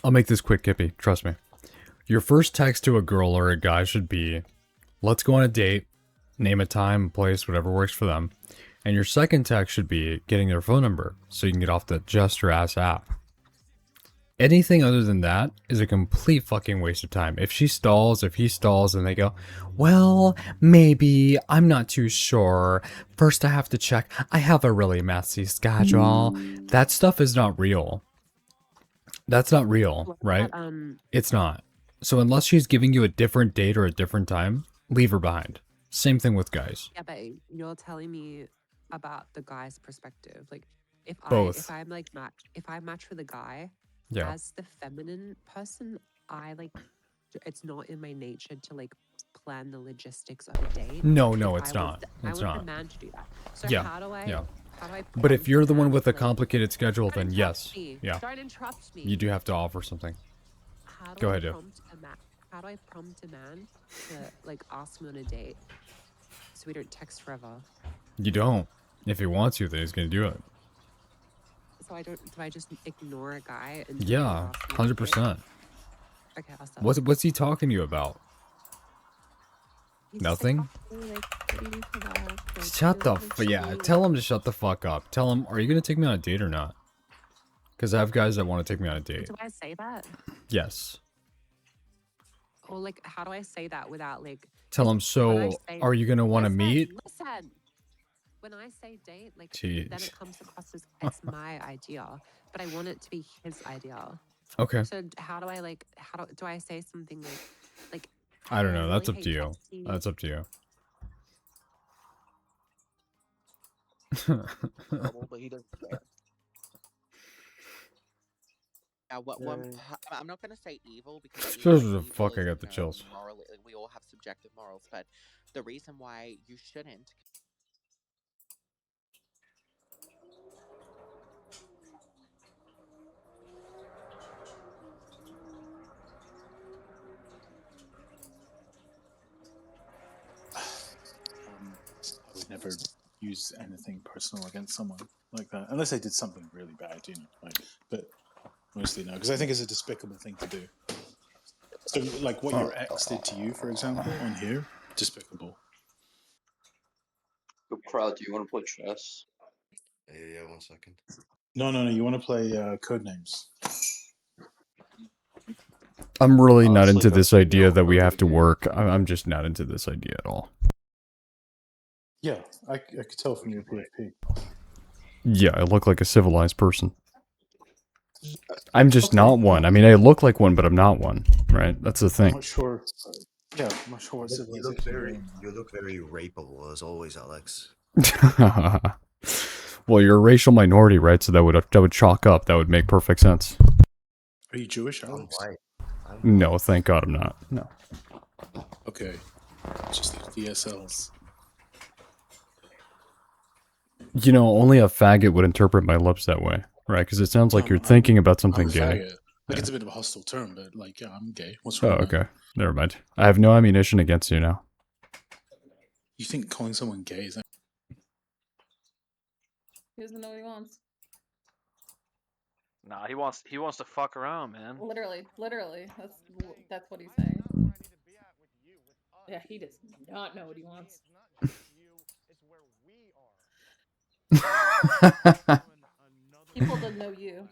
I'll make this quick, Kippy. Trust me. Your first text to a girl or a guy should be, let's go on a date, name a time, place, whatever works for them. And your second text should be getting their phone number so you can get off the Jester ass app. Anything other than that is a complete fucking waste of time. If she stalls, if he stalls, and they go, well, maybe, I'm not too sure. First I have to check. I have a really messy schedule. That stuff is not real. That's not real, right? It's not. So unless she's giving you a different date or a different time, leave her behind. Same thing with guys. Yeah, but you're telling me about the guy's perspective. Like, if Both. I match with a guy, Yeah. as the feminine person, it's not in my nature to like plan the logistics of a date. No, it's not. I It's want not. the man to do that. So Yeah. how do I? Yeah. How do I? But if you're the one with a like, complicated schedule, then yes. me. Yeah. Don't interrupt me. You do have to offer something. Go ahead, How do I prompt a man to like ask me on a date so we don't text forever? You don't. If he wants you, then he's gonna do it. So do I just ignore a guy? And Yeah, 100%. Okay, I'll stop. What's he talking to you about? Nothing? Shut the yeah, tell him to shut the fuck up. Tell him, are you gonna take me on a date or not? Because I have guys that want to take me on a date. Do I say that? Yes. Or like, how do I say that without like... Tell him, so are you gonna want to meet? Listen. When I say date, like, Jeez. then it comes across as it's my idea, but I want it to be his idea. Okay. So how do I like, do I say something like I don't know, that's up to you. That's up to you. But he doesn't care. I'm not gonna say evil because fuck, I got the chills. Morally, we all have subjective morals, but the reason why you shouldn't. I would never use anything personal against someone like that, unless they did something really bad, you know. Like, but mostly no, because I think it's a despicable thing to do. So, like what your ex did to you, for example, on here, despicable. Yo, Crowd, do you want to play chess? Yeah, 1 second. No. You want to play Codenames? I'm really not into this idea that we have to work. I'm just not into this idea at all. Yeah, I could tell from your PFP. Yeah, I look like a civilized person. I'm just not one. I mean, I look like one, but I'm not one, right? That's the thing. I'm not sure. Yeah, I'm not sure what civilization. You look very rapeable, as always, Alex. Well, you're a racial minority, right? So that would chalk up. That would make perfect sense. Are you Jewish, Alex? No, thank God I'm not. No. Okay. Just the DSLs. You know, only a faggot would interpret my lips that way, right? Because it sounds like you're thinking about something gay. Like, it's a bit of a hostile term, but like, yeah, I'm gay. What's Oh, wrong? okay. Never mind. I have no ammunition against you now. You think calling someone gay is... He doesn't know what he wants. Nah, he wants to fuck around, man. Literally. That's what he's saying. Yeah, he does not know what he wants. People don't know you.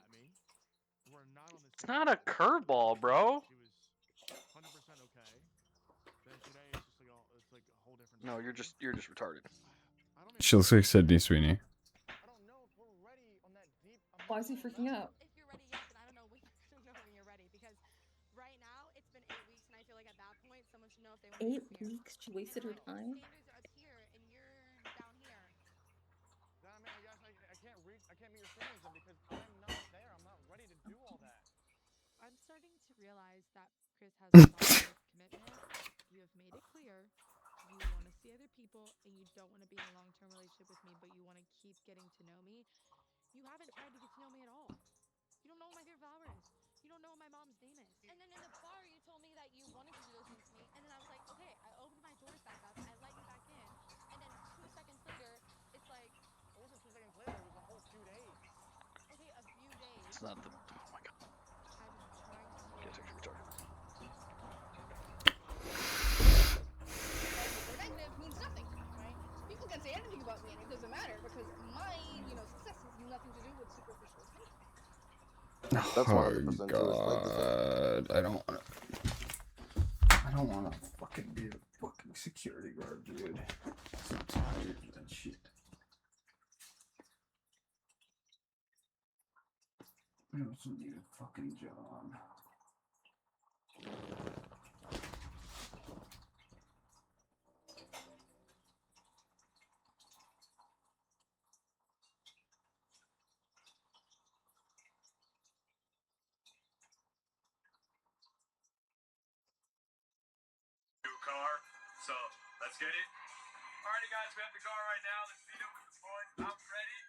It's not a curveball, bro. No, you're just retarded. She looks like Sydney Sweeney. Why is he freaking out? 8 weeks? She wasted her time? I'm starting to realize that Chris has a problem with commitment. You have made it clear you want to see other people and you don't want to be in a long-term relationship with me, but you want to keep getting to know me. You haven't tried to get to know me at all. You don't know what my favorite flower is. You don't know what my mom's name is. And then in the bar, you told me that you wanted to do those things to me. And then I was like, okay, I opened my doors back up. I let you back in. And then 2 seconds later, it's like... It wasn't 2 seconds later. It was a whole few days. Okay, a few days. It's not the... Oh my God. I was trying That's 100% true. It's like this. God, I don't want to fucking be a fucking security guard, dude. I'm so tired of that shit. I also need a fucking job. Car, so let's get it. Alrighty, guys, we have the car right now. Let's meet up with the boys. I'm ready.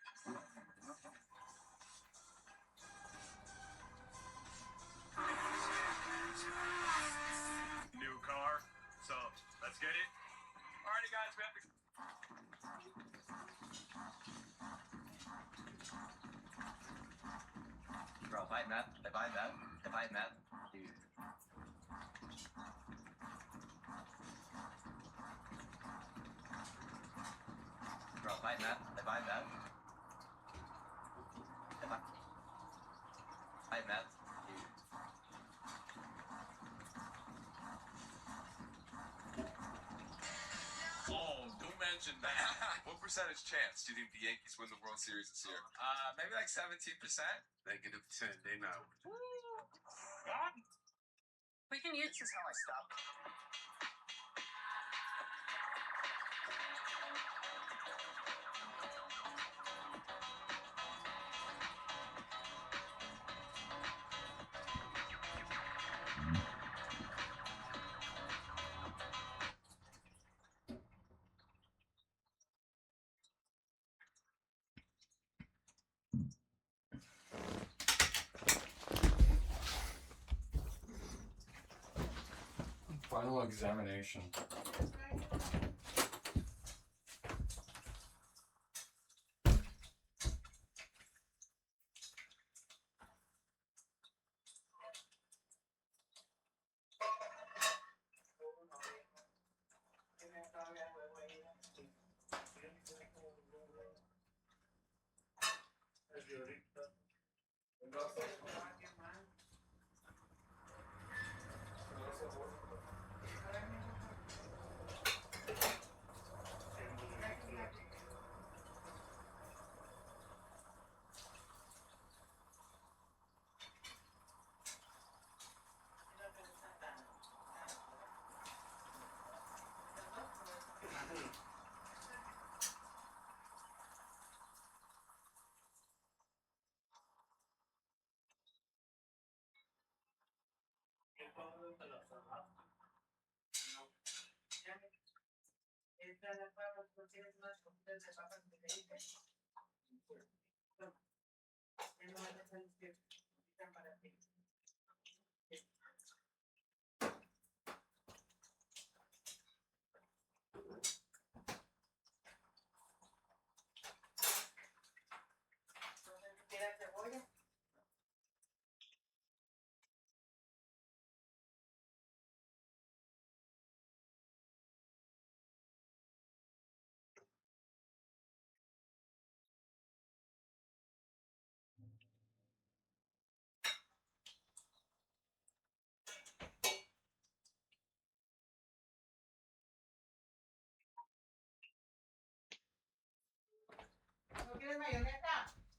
New car, so let's get it. Alrighty, guys, we have the. Bro, if I had met, dude. Bro, if I had met, dude. Oh, don't mention that. What percentage chance do you think the Yankees win the World Series this year? Maybe like 17%. -10. They know. We can use this how I stop. Final examination.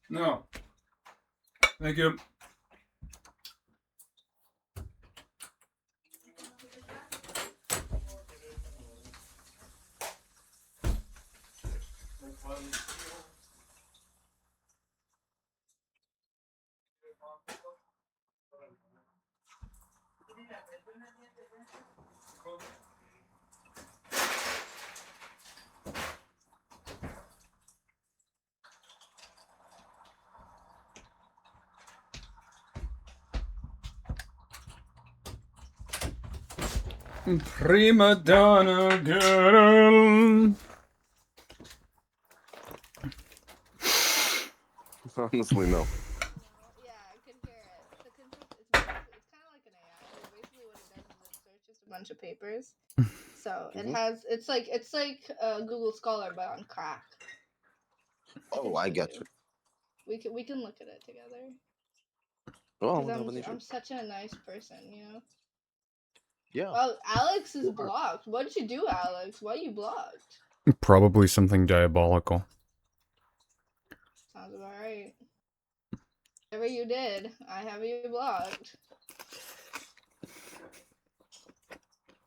No. Thank you. Prima donna girl. Honestly, no. Yeah, I can hear it. It's kind of like an AI. Basically, what it does is it searches a bunch of papers. So it has it's like Google Scholar but on crack. Oh, I get you. We can look at it together. Oh, Because I'm such a nice person, you know. Yeah. Well, Alex is blocked. What did you do, Alex? Why you blocked? Probably something diabolical. Sounds about right. Whatever you did, I have you blocked.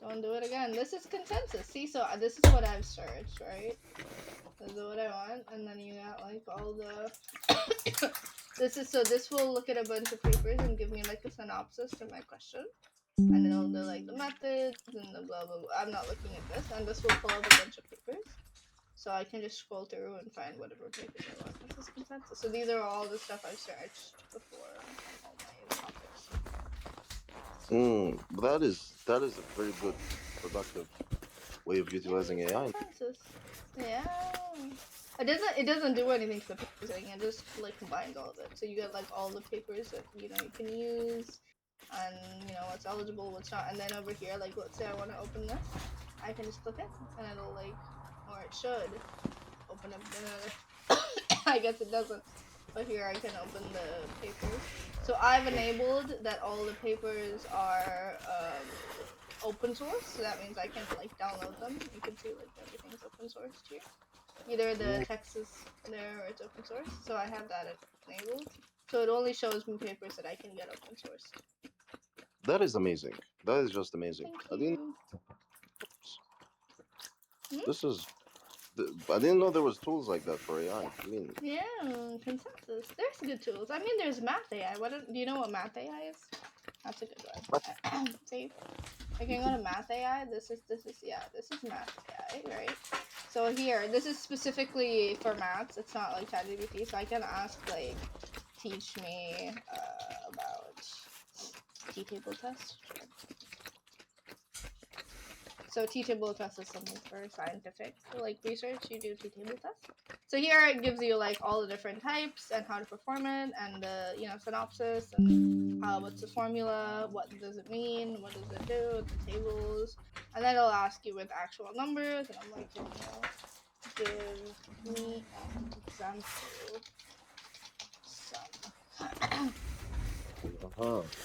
Don't do it again. This is consensus. See, so this is what I've searched, right? This is what I want, and then you got like all the. This will look at a bunch of papers and give me like a synopsis to my question, and then it'll do like the methods and the blah blah blah. I'm not looking at this, and this will pull up a bunch of papers, so I can just scroll through and find whatever papers I want. This is consensus. So these are all the stuff I've searched before on all my topics. That is a very good, productive way of utilizing AI. Yeah. It doesn't do anything surprising. It just like combines all of it. So you get like all the papers that you can use, and what's eligible, what's not. And then over here, like let's say I want to open this, I can just click it, and it'll or it should open up another. I guess it doesn't. But here I can open the papers. So I've enabled that all the papers are open source. So that means I can like download them. You can see like everything's open source here. Either the text is there or it's open source. So I have that enabled. So it only shows me papers that I can get open source. That is amazing. That is just amazing. I didn't know there was tools like that for AI. I mean, yeah, consensus. There's good tools. I mean, there's Math AI. Do you know what Math AI is? That's a good one. See, I can go to Math AI. This is Math AI, right? So here, this is specifically for maths. It's not like ChatGPT, so I can ask like, teach me about T-table test. So T-table test is something for scientific like research. You do T-table test. So here it gives you like all the different types and how to perform it, and the synopsis and what's the formula, what does it mean, what does it do, the tables, and then it'll ask you with actual numbers. And I'm like, give me an example.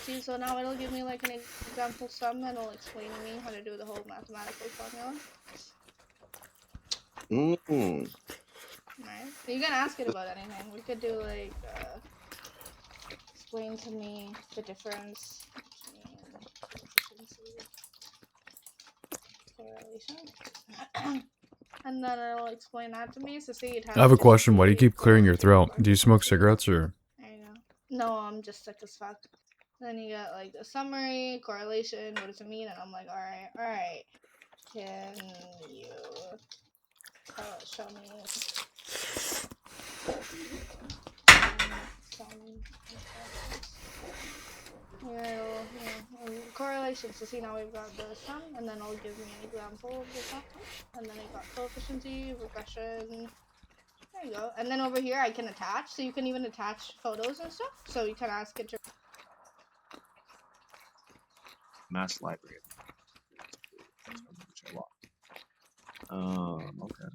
See, so now it'll give me like an example sum, and it'll explain to me how to do the whole mathematical formula. Right. You can ask it about anything. We could do like explain to me the difference between efficiency, correlation. And then it'll explain that to me. So see, it has. I have a question. Why do you keep clearing your throat? Do you smoke cigarettes or? There you go. No, I'm just sick as fuck. Then you got like the summary, correlation, what does it mean? And I'm like, alright. Can you show me correlation? So see, now we've got the sum, and then it'll give me an example of the sum, and then I got coefficiency, regression. There you go. And then over here I can attach, so you can even attach photos and stuff. So you can ask it to Mass library. Okay.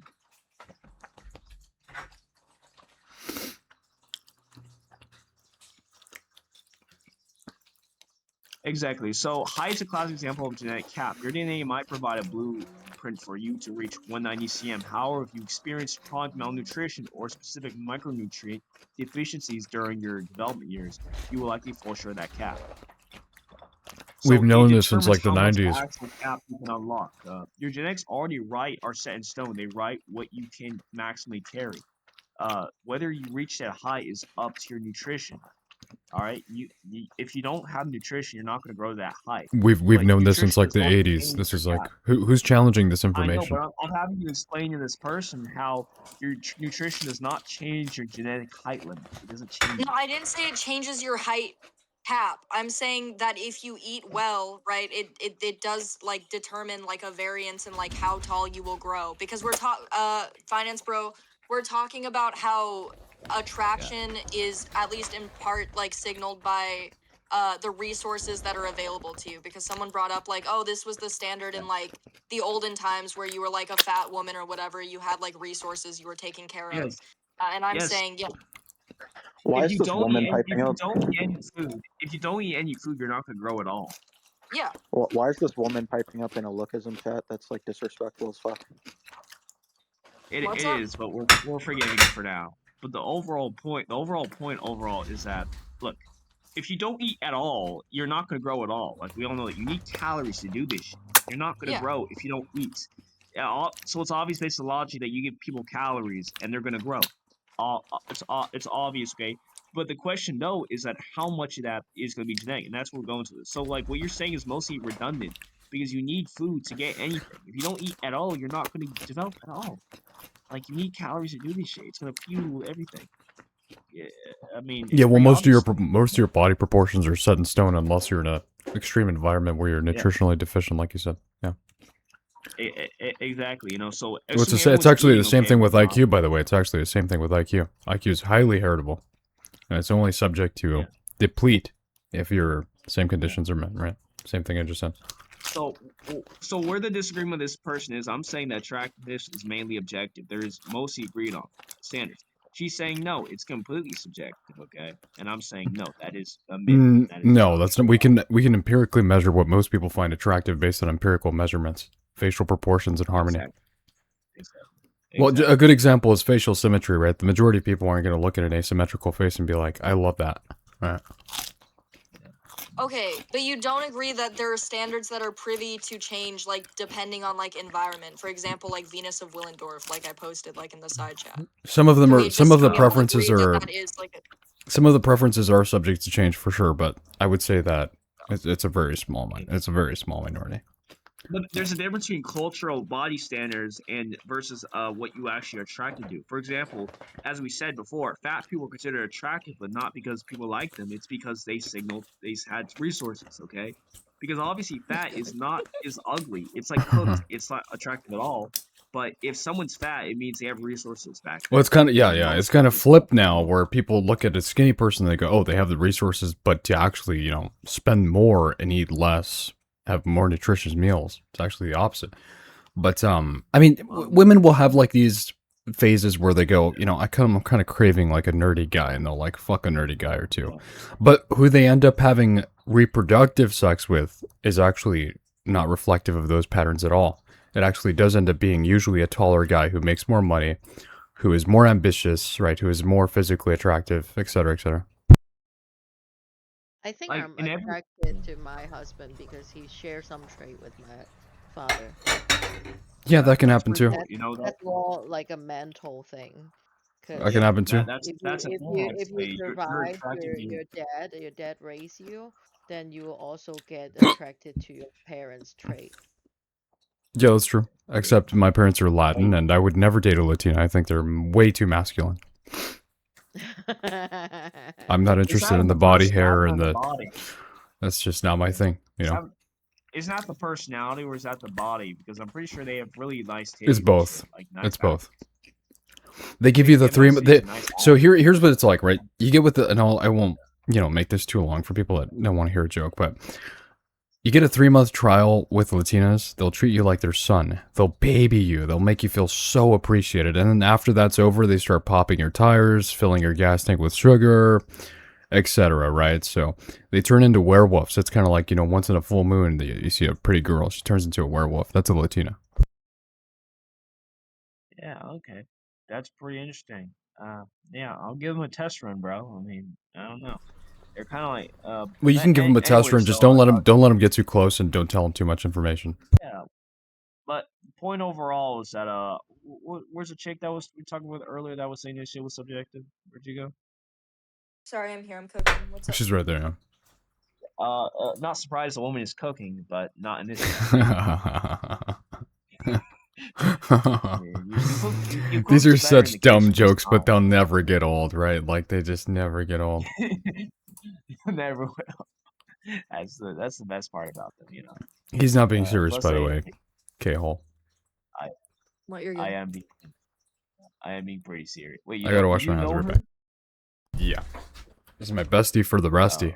Exactly. So height is a classic example of genetic cap. Your DNA might provide a blueprint for you to reach 190 cm. However, if you experience chronic malnutrition or specific micronutrient deficiencies during your development years, you will likely fall short of that cap. We've known this since like the 90s. Cap you can unlock. Your genetics already are set in stone. They write what you can maximally carry. Whether you reach that height is up to your nutrition. All right, if you don't have nutrition, you're not going to grow that height. We've known this since like the 80s. This is like who's challenging this information? I know, but I'm having to explain to this person how your nutrition does not change your genetic height limit. It doesn't change. No, I didn't say it changes your height cap. I'm saying that if you eat well, right, it does like determine like a variance in like how tall you will grow. Because we're finance bro, we're talking about how attraction is at least in part like signaled by the resources that are available to you, because someone brought up like, oh, this was the standard in like the olden times where you were like a fat woman or whatever, you had like resources you were taking care of. And I'm saying, yeah, Why If is you this don't woman eat, piping if you up? don't eat any food, if you don't eat any food, you're not gonna grow at all. Yeah. Why is this woman piping up in a lookism chat? That's like disrespectful as fuck. It What's up? is, but we're forgiving it for now. But the overall point overall is that look, if you don't eat at all, you're not gonna grow at all. Like we all know that you need calories to do this shit. You're not gonna Yeah. grow if you don't eat. Yeah, so it's obvious based on logic that you give people calories and they're gonna grow. It's obvious, okay? But the question though is that how much of that is gonna be genetic, and that's where we're going to this. So like what you're saying is mostly redundant because you need food to get anything. If you don't eat at all, you're not gonna develop at all. Like you need calories to do this shit. It's gonna fuel everything. Yeah, I mean, it's Yeah, well, pretty obvious. most of your body proportions are set in stone unless you're in a extreme environment where you're Yeah. nutritionally deficient, like you said. Yeah. Exactly. You know, so Well, it's assuming it's everyone's actually the eating same okay, thing with we're IQ, by the way. It's actually the same thing with IQ. IQ is highly heritable, and it's only subject to deplete if your same conditions are met. Right. Same thing I just said. So where the disagreement with this person is, I'm saying that attractiveness is mainly objective. There is mostly agreed on standards. She's saying no, it's completely subjective. Okay, and I'm saying no, that is a myth. That is No, that's not. We can empirically measure what most people find attractive based on empirical measurements, facial proportions, and harmony. Exactly. Well, a good example is facial symmetry, right? The majority of people aren't going to look at an asymmetrical face and be like, "I love that." Right. Okay, but you don't agree that there are standards that are privy to change, like depending on like environment. For example, like Venus of Willendorf, like I posted like in the side chat. Some of them Can are. we Some of the we all preferences agree that are. that is like a, Some of the preferences are subject to change for sure, but I would say that it's a very small one. It's a very small minority. But there's a difference between cultural body standards and versus what you actually are attracted to. For example, as we said before, fat people are considered attractive, but not because people like them. It's because they signaled they had resources. Okay, because obviously fat is ugly. It's like cooked. It's not attractive at all. But if someone's fat, it means they have resources back then. Well, it's kind of And It's most kind of flipped now, where people look at a skinny person and they go, "Oh, they have the resources," but to actually, spend more and eat less, have more nutritious meals, it's actually the opposite. But I mean, women will have like these phases where they go, I'm kind of craving like a nerdy guy, and they'll like fuck a nerdy guy or two. But who they end up having reproductive sex with is actually not reflective of those patterns at all. It actually does end up being usually a taller guy who makes more money, who is more ambitious, right? Who is more physically attractive, etc., etc. I think Like, I'm in every- attracted to my husband because he shares some trait with my father. Yeah, that can happen too. That's, that's all like a mental thing. 'Cause That can happen too. That's a thing, if actually. you You're survive attracted to your dad raised you, then you will also get attracted to your parents' trait. Yeah, that's true. Except my parents are Latin, and I would never date a Latina. I think they're way too masculine. I'm not interested in the body hair and the. That's just not my thing, Is that the personality or is that the body? Because I'm pretty sure they have really nice titties. It's and both. shit, like nice It's abs. both. They give you the It three. mostly is a nice So here's what it's like, right? You get with the, and I won't, make this too long for people that don't want to hear a joke, but you get a 3-month trial with Latinas. They'll treat you like their son. They'll baby you. They'll make you feel so appreciated. And then after that's over, they start popping your tires, filling your gas tank with sugar, etc. Right? So they turn into werewolves. It's kind of like, once in a full moon, you see a pretty girl. She turns into a werewolf. That's a Latina. Yeah, okay. That's pretty interesting. Yeah, I'll give them a test run, bro. I mean, I don't know. They're kind of like. Well, you can give them a test run. Just don't let them get too close, and don't tell them too much information. Yeah, but point overall is that where's the chick that we talking about earlier that was saying this shit was subjective? Where'd you go? Sorry, I'm here. I'm cooking. What's up? She's right there. Not surprised the woman is cooking, but not in this. These are such dumb jokes, but they'll never get old, right? Like they just never get old. Never will. That's the best part about them, He's not being serious, let's by the say- way. K-hole. What you're I am being pretty serious. Wait, I gotta wash you my hands know real her? bad. Yeah. This is my bestie for the resty.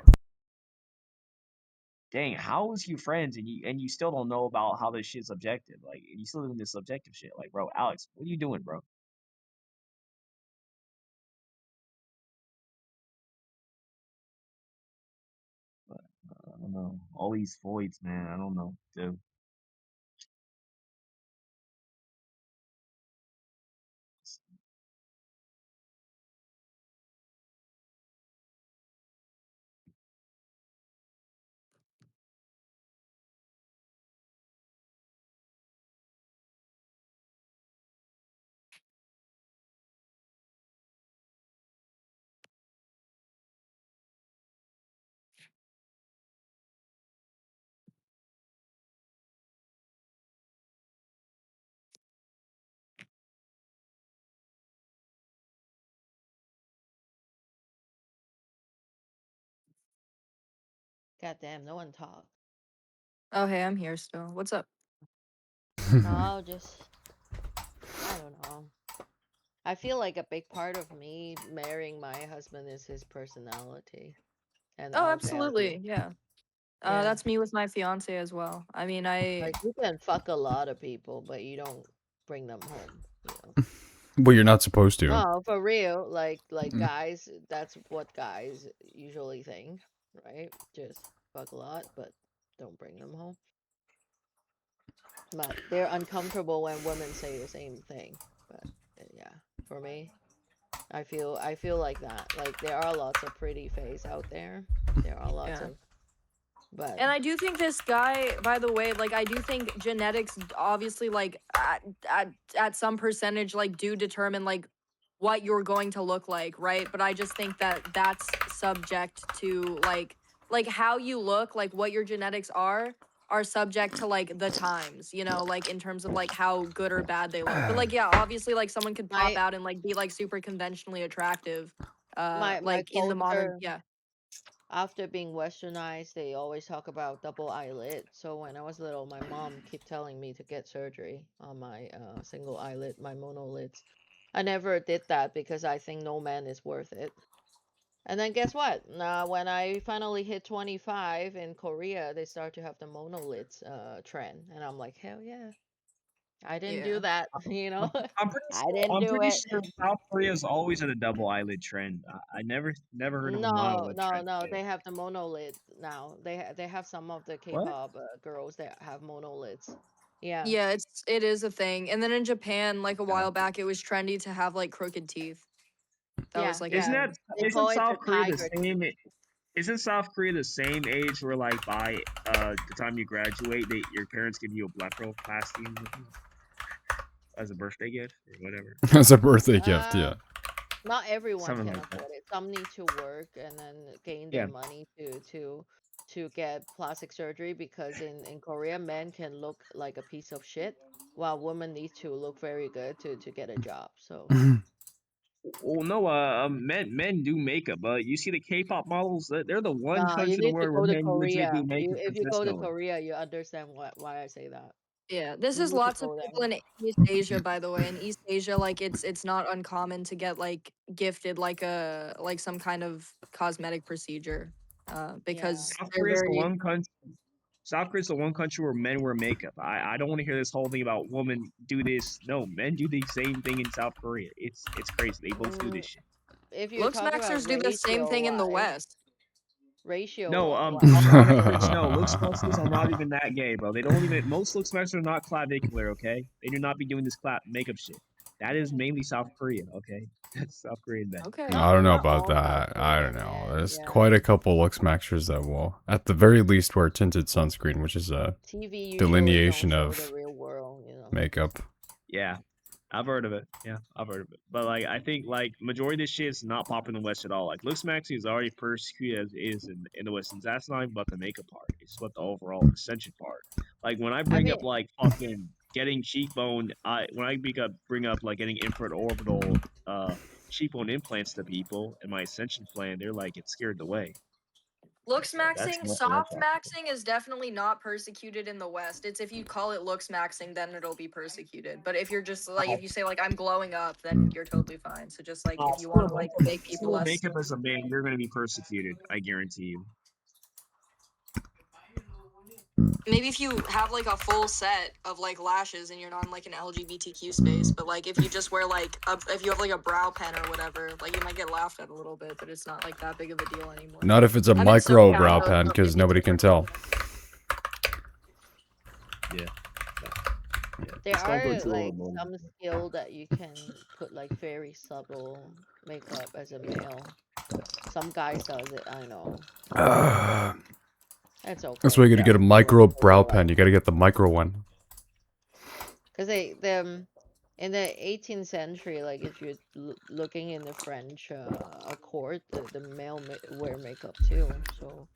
Dang, how is you friends and you still don't know about how this shit's subjective? Like, you still doing this subjective shit? Like, bro, Alex, what are you doing, bro? don't know. All these voids, man. I don't know, dude. Goddamn, no one talked. Oh, hey, I'm here still. What's up? No, just I don't know. I feel like a big part of me marrying my husband is his personality and Oh, our absolutely. value. Yeah. Yeah. That's me with my fiance as well. I mean, I Like you can fuck a lot of people, but you don't bring them home, you know. Well, you're not supposed to. No, for real. Like Mm. guys, that's what guys usually think, right? Just fuck a lot, but don't bring them home. But they're uncomfortable when women say the same thing. But yeah, for me, I feel like that. Like there are lots of pretty face out there. There are lots Yeah. of, but And I do think this guy, by the way, like I do think genetics obviously like at some percentage like do determine like what you're going to look like, right? But I just think that that's subject to like how you look, like what your genetics are subject to like the times, you know, like in terms of like how good or bad they look. But like yeah, obviously like someone could pop out and like be like super conventionally attractive my like in the modern culture, yeah. after being westernized, they always talk about double eyelid. So when I was little, my mom kept telling me to get surgery on my single eyelid, my monolids. I never did that because I think no man is worth it. And then guess what? When I finally hit 25 in Korea, they start to have the monolids trend, and I'm like, hell yeah! I didn't do Yeah. that, you know. I'm pretty I sure, didn't I'm do pretty it. sure South Korea's always had a double eyelid trend. I never heard of a monolid trend. No. They have the monolid now. They have some of the What? K-pop girls that have monolids. Yeah. Yeah, it is a thing. And then in Japan, like a Yeah. while back, it was trendy to have like crooked teeth. That was like a Isn't thing. They call isn't it the South Korea the tiger. same? Isn't South Korea the same age where like by the time you graduate, your parents give you a blepharoplasty as a birthday gift or whatever? As a birthday gift, yeah. Not everyone Something can like that. afford it. Some need to work and then gain Yeah. their money to get plastic surgery because in Korea men can look like a piece of shit while women need to look very good to get a job. So Well, no, men do makeup, but you see the K-pop models, they're the one you country in the need to world where go to men legit Korea. do makeup If you go to consistently. Korea, you understand why I say that. Yeah, this You is need to lots of go people there. in East Asia, by the way. In East Asia, like it's not uncommon to get like gifted like some kind of cosmetic procedure, because South they're Korea's the very one country. South Korea's the one country where men wear makeup. I don't want to hear this whole thing about women do this. No, men do the same thing in South Korea. It's crazy. They both do this shit. If you looks talk about maxers do the same thing in the West. No, wise, ironically, no, looks maxers are not even that gay, bro. They don't even most looks maxers are not clavicular, okay? They do not be doing this makeup shit. That is mainly South Korea, okay? That's South Korean men. Okay. I don't know about that. I don't know. There's quite a couple looks maxers that will, at the very least, wear tinted sunscreen, which is a TV usually delineation don't show of the real world, you know. makeup. Yeah, I've heard of it. Yeah, I've heard of it. But like, I think like majority of this shit is not popular in the West at all. Like, looks maxing is already persecuted as is in the West. And that's not even about the makeup part. It's about the overall ascension part. Like when I bring up like fucking getting cheekbone, when I bring up like getting orbital cheekbone implants to people in my ascension plan, they're like it's scared away. Looks That's maxing, not soft possible. maxing is definitely not persecuted in the West. It's if you call it looks maxing, then it'll be persecuted. But if you're just like, if you say like I'm glowing up, then you're totally fine. So just like if you want to like make people less. Makeup as a man, you're gonna be persecuted. I guarantee you. Maybe if you have like a full set of like lashes and you're not in like an LGBTQ space, but like if you just wear like if you have like a brow pen or whatever, like you might get laughed at a little bit, but it's not like that big of a deal anymore. Not if it's a I've been micro so brow proud pen, of because nobody can tell. Yeah. There It's gonna are go to a like little more. some skill that you can put like very subtle makeup as a male. Some guys does it, I know. That's okay. That's why you gotta get a micro brow pen. You gotta get the micro one. Because them in the 18th century, like if you're looking in the French court, the male wear makeup too. So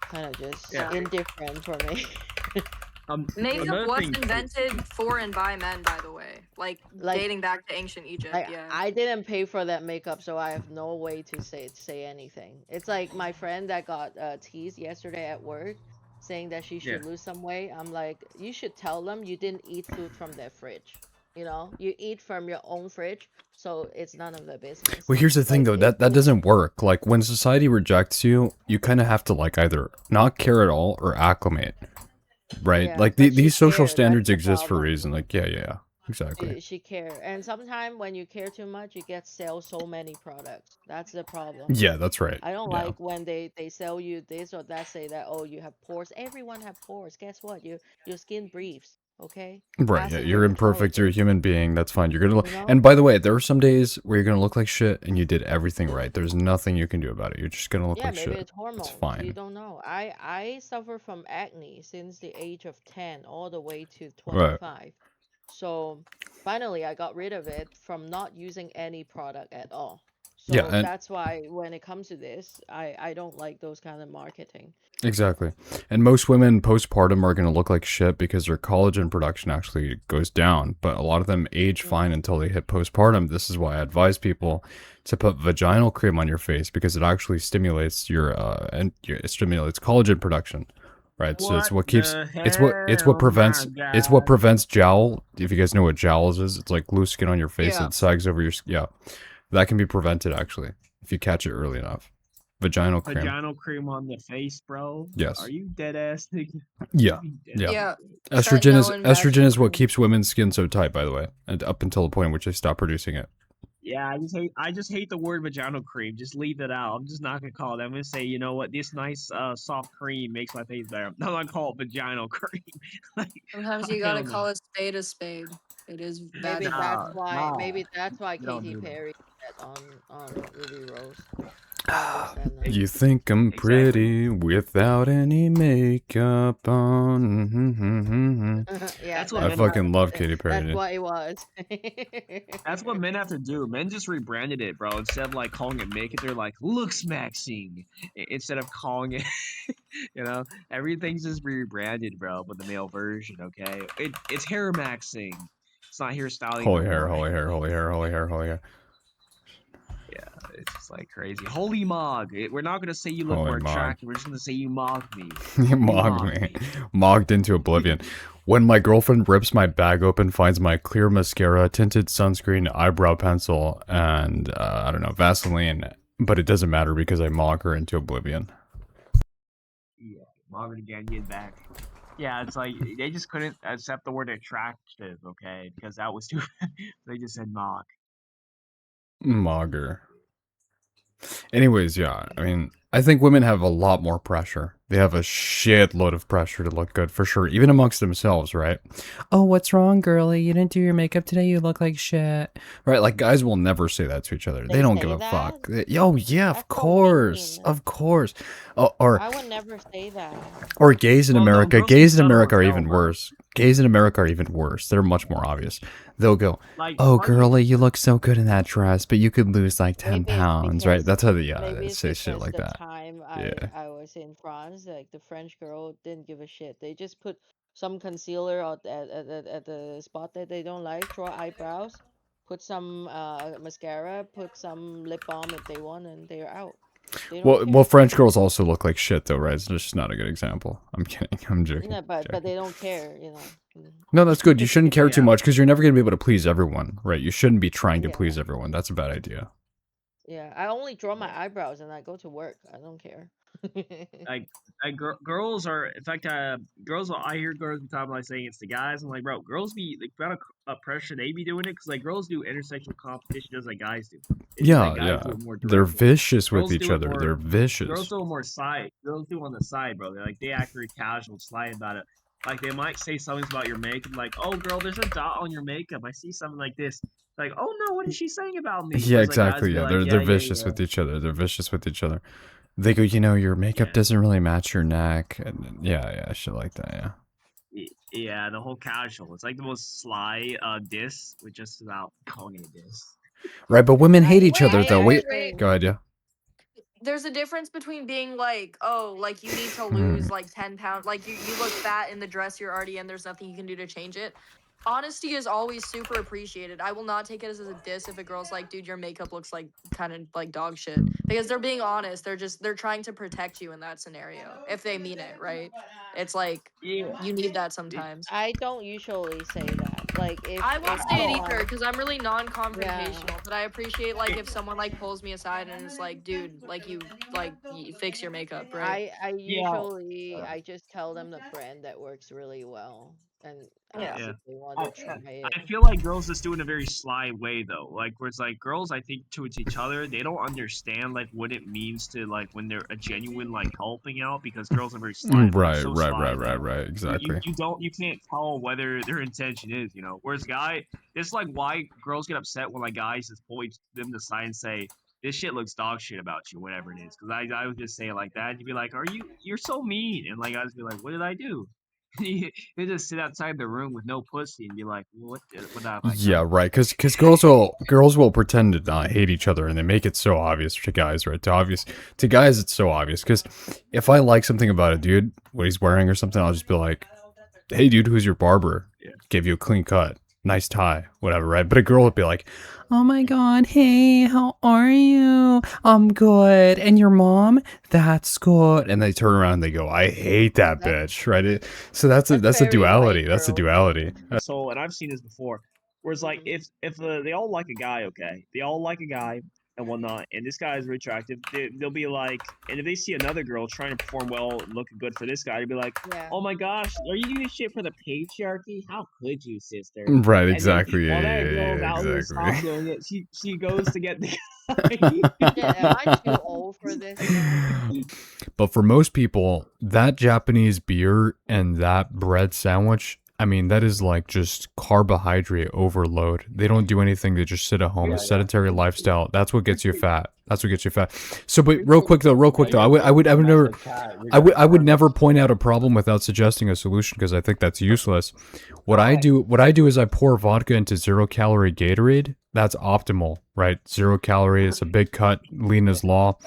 kind of just indifferent for me. Makeup another was thing too- invented for and by men, by the way. Like dating back to ancient Egypt. Yeah. I didn't pay for that makeup, so I have no way to say anything. It's like my friend that got teased yesterday at work, saying that she should lose some weight. I'm like, you should tell them you didn't eat food from their fridge. You know, you eat from your own fridge, so it's none of their business. Well, here's the thing though, that doesn't work. Like when society rejects you, you kind of have to like either not care at all or acclimate. Right? Yeah, like but these she social cared, that's standards the exist for a problem. reason. Like yeah, exactly. She care, and sometimes when you care too much, you get sell so many products. That's the problem. Yeah, that's right. I don't Yeah. like when they sell you this or that, say that, oh, you have pores. Everyone have pores. Guess what? Your skin breathes. Okay. Right, That's yeah, in you're your control. imperfect, you're a human being, that's fine. You're gonna look, You know? and by the way, there are some days where you're gonna look like shit and you did everything right. There's nothing you can do about it. You're just gonna look Yeah, like maybe shit. it's hormones. It's fine. You don't know. I suffer from acne since the age of 10 all the way to Right. 25. So finally, I got rid of it from not using any product at all. So Yeah, and that's why when it comes to this, I don't like those kind of marketing. exactly. And most women postpartum are gonna look like shit because their collagen production actually goes down. But a lot of them age fine until they hit postpartum. This is why I advise people to put vaginal cream on your face because it actually stimulates it stimulates collagen production. Right, so it's What what keeps the it's what prevents hell? it's what prevents jowl. If you guys know what jowls is, it's like loose skin on your face Yeah. that sags over your yeah. That can be prevented actually if you catch it early enough. Vaginal cream. Vaginal cream on the face, bro. Yes. Are you dead ass? Yeah. Yeah. Yeah. Yeah. Estrogen is what keeps women's skin so tight, by the way, and up until the point in which they stop producing it. Yeah, I just hate the word vaginal cream. Just leave it out. I'm just not gonna call it. I'm gonna say, you know what, this nice soft cream makes my face better. I'm not gonna call it vaginal cream. Like, Sometimes you hell gotta no. call a spade a spade. It is Maybe vaginal. that's why. nah, Maybe that's why you don't Katy do that. Perry said on Ruby Rose. I understand that. You think I'm pretty without any makeup on. Yeah, That's what I men fucking have- love Katy Perry. That's dude. what it was. That's what men have to do. Men just rebranded it, bro. Instead of like calling it makeup, they're like looks maxing. Instead of calling it, you know, everything's just rebranded, bro. But the male version, okay? It's hair maxing. It's not hairstyling. Holy no hair, more. holy hair, holy hair, holy hair, holy hair. Yeah, it's just like crazy. Holy mog. We're not gonna say you look Holy more mog. attractive. We're just gonna say you mogged me. You mogged me. Mogged into oblivion. When my girlfriend rips my bag open, finds my clear mascara, tinted sunscreen, eyebrow pencil, and, I don't know, Vaseline, but it doesn't matter because I mog her into oblivion. Yeah, Marvin again, get back. Yeah, it's like they just couldn't accept the word attractive, okay? Because that was too. They just said mog. Mogger. Anyways, yeah, I mean, I think women have a lot more pressure. They have a shitload of pressure to look good, for sure, even amongst themselves, right? Oh, what's wrong, girly? You didn't do your makeup today? You look like shit. Right, like, guys will never say that to each other. They don't give a fuck. Oh, yeah, of course. Of course. Oh, I would never say that. or gays in Well, no, America. girls Gays in can America are tell, even bro. worse. Gays in America are even worse. They're much more obvious. They'll go, Like, oh, why do girly, you look so good in that dress, but you could lose like 10 Maybe it's pounds, right? because That's how they, maybe they it's say shit because like the that. time Yeah. I was in France, like the French girl didn't give a shit. They just put some concealer at the spot that they don't like, draw eyebrows, put some mascara, put some lip balm if they want, and they're out. They don't care. Well, French girls also look like shit, though, right? It's just not a good example. I'm kidding. I'm joking. Yeah, but they don't care, you know. No, that's good. You shouldn't care too Yeah. much because you're never going to be able to please everyone, right? You shouldn't be trying to please everyone. That's a bad idea. Yeah, I only draw my eyebrows and I go to work. I don't care. Girls are, in fact, girls. I hear girls talk like saying it's the guys. I'm like, bro, girls be like, got a pressure they be doing it because like girls do intersexual competition just like guys do. It's just Yeah, like guys do yeah. it more They're directly. vicious with Girls each do it other. more. They're vicious. Girls do it more side. Girls do it on the side, bro. They act very casual, sly about it. Like they might say something about your makeup, like, "Oh, girl, there's a dot on your makeup. I see something like this." Like, "Oh no, what is she saying about me?" Yeah, Whereas like guys exactly. would be Yeah, like, they're "Yeah, yeah, vicious yeah." with each other. They're vicious with each other. They go, your makeup doesn't really match your neck, and yeah, shit like that. Yeah. Yeah, the whole casual. It's like the most sly diss, with just about calling it a diss. Right, but women hate each other though. Wait, wait. go ahead. Yeah. There's a difference between being like, oh, like you need to Hmm. lose like 10 pounds, like you look fat in the dress you're already in, there's nothing you can do to change it. Honesty is always super appreciated. I will not take it as a diss if a girl's like, dude, your makeup looks like kind of like dog shit. Because they're being honest. They're trying to protect you in that scenario. If they mean it, right? It's like you need that sometimes. I don't usually say that. Like if I won't if say it someone- either because I'm really non-confrontational. Yeah. But I appreciate like if someone like pulls me aside and is like, dude, like you fix your makeup, right? I usually I just tell them the brand that works really well and ask Yeah. if they want to try it. I feel like girls just do it in a very sly way though. Like where it's like girls, I think towards each other, they don't understand like what it means to like when they're a genuine like helping out because girls are very sly. They're Right, so right, sly right, right, that right. Exactly. you can't tell whether their intention is, you know. Whereas it's like why girls get upset when like guys just pull them to the side and say, this shit looks dog shit about you, whatever it is. Because I would just say it like that. And you'd be like, you're so mean. And like, I would be like, what did I do? You just sit outside the room with no pussy and be like, what have I Yeah, done? right. Because girls will pretend to not hate each other, and they make it so obvious to guys, right? To guys, it's so obvious. Because if I like something about a dude, what he's wearing or something, I'll just be like, "Hey, dude, who's your barber? Give you a clean cut, nice tie, whatever." Right? But a girl would be like, "Oh my god, hey, how are you? I'm good. And your mom? That's good." And they turn around and they go, "I hate that bitch." Right? So that's a duality. That's a duality. So, and I've seen this before, where it's like if they all like a guy, okay, they all like a guy and whatnot, and this guy is really attractive, they'll be like, and if they see another girl trying to perform well, looking good for this guy, they'll be like, oh my gosh, are you doing this shit for the patriarchy? How could you, sister? Right, And then exactly. while Yeah, that girl's out in the exactly. top doing it, she goes to get the Yeah, am I too old for this now? But for most people, that Japanese beer and that bread sandwich, I mean, that is like just carbohydrate overload. They don't do anything. They just sit at home. A sedentary lifestyle. That's what gets you fat. That's what gets you fat. So, but real quick though, I would never point out a problem without suggesting a solution because I think that's useless. What I do is I pour vodka into 0-calorie Gatorade. That's optimal, right? 0 calorie. It's a big cut. Lena's law,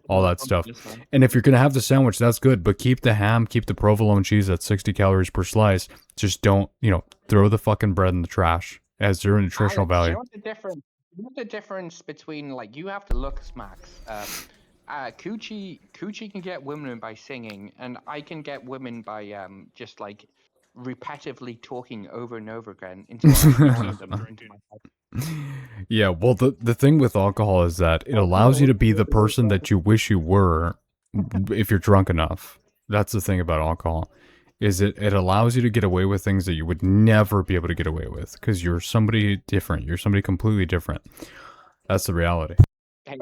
all that stuff. And if you're gonna have the sandwich, that's good. But keep the ham, keep the provolone cheese at 60 calories per slice. Just don't, throw the fucking bread in the trash. It has zero nutritional Alex, value. You know the difference between like you have to look, Max. Coochie can get women by singing, and I can get women by just like repetitively talking over and over again until I find them into my head. Yeah, well, the thing with alcohol is that it allows you to be the person that you wish you were if you're drunk enough. That's the thing about alcohol, is it allows you to get away with things that you would never be able to get away with because you're somebody different. You're somebody completely different. That's the reality. Hey,